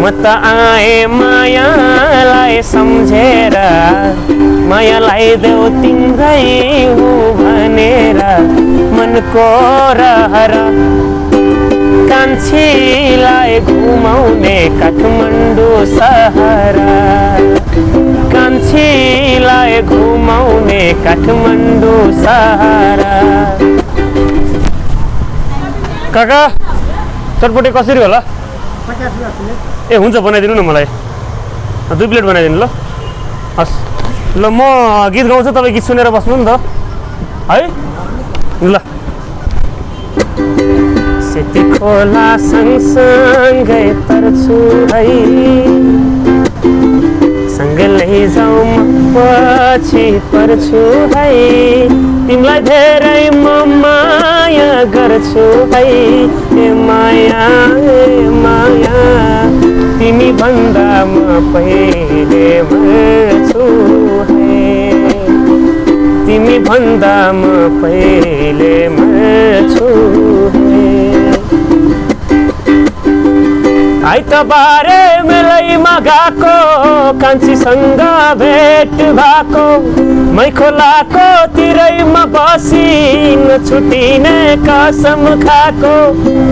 म त आए मायालाई सम्झेर मायालाई देऊ तिम्रै हुँ भनेर मनको रहर कान्छीलाई घुमाउने काठमाडौँ सहर कान्छीलाई घुमाउने काठमाडौँ सहर काका चटपटे कसरी होला ए हुन्छ बनाइदिनु न मलाई 2 प्लेट बनाइदिनु ल हस् ल म गीत गाउँछु तपाईँ गीत सुनेर बस्नु नि त है ल सेती खोला सँगसँगै तर्छु है सँगै लैजाऊ म पछि पर्छु है तिमीलाई धेरै म माया गर्छु है ए माया तिमी भन्दा म पहिले मर्छु है तिमी भन्दा म पहिले मर्छु है आइतबारे मेलैमा गएको कान्छीसँग भेट भएको मै खोलाको तिरैमा बसी नछुटिने कसम खाएको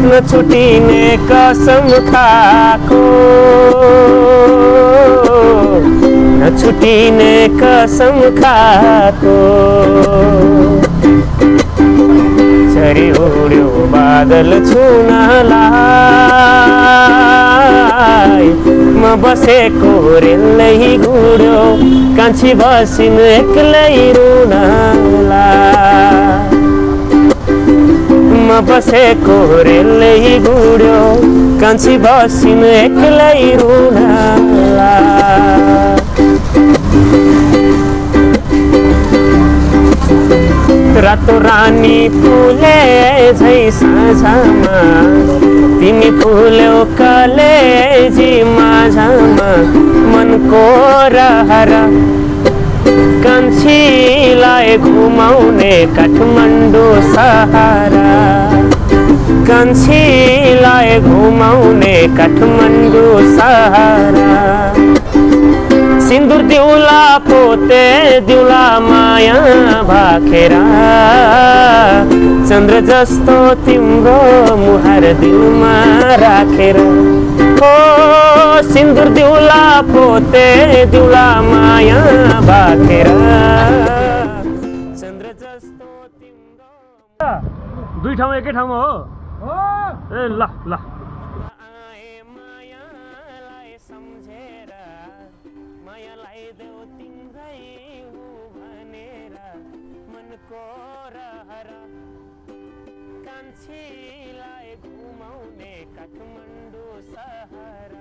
नछुटिने कसम खाएको नछुटिने कसम खाएको चरी उड्यो बादल छुनलाई म बसेको रेलै गुड्यो कान्छी बसिन् एक्लै रुनलाई म बसेको रेलै गुड्यो कान्छी बसिन् एक्लै रुनलाई रातो रानी फुले झै साँझमा तिमी फुल्यौ कलेजी माझमा मनको रहर कान्छीलाई घुमाउने काठमाडौँ सहर कान्छीलाई घुमाउने काठमाडौँ सहर सिन्दुर दिउला पोते दिउला माया भाखेर चन्द्र जस्तो तिम्रो मुहार दिलमा राखेर हो सिन्दुर दिउला पोते दिउला माया भाखेर चन्द्र जस्तो तिम्रो दुई ठाउँ एकै ठाउँमा हो ए ल ल मायालाई देऊ तिम्रै हुँ भनेर मनको रहर कान्छीलाई घुमाउने काठमाडौँ सहर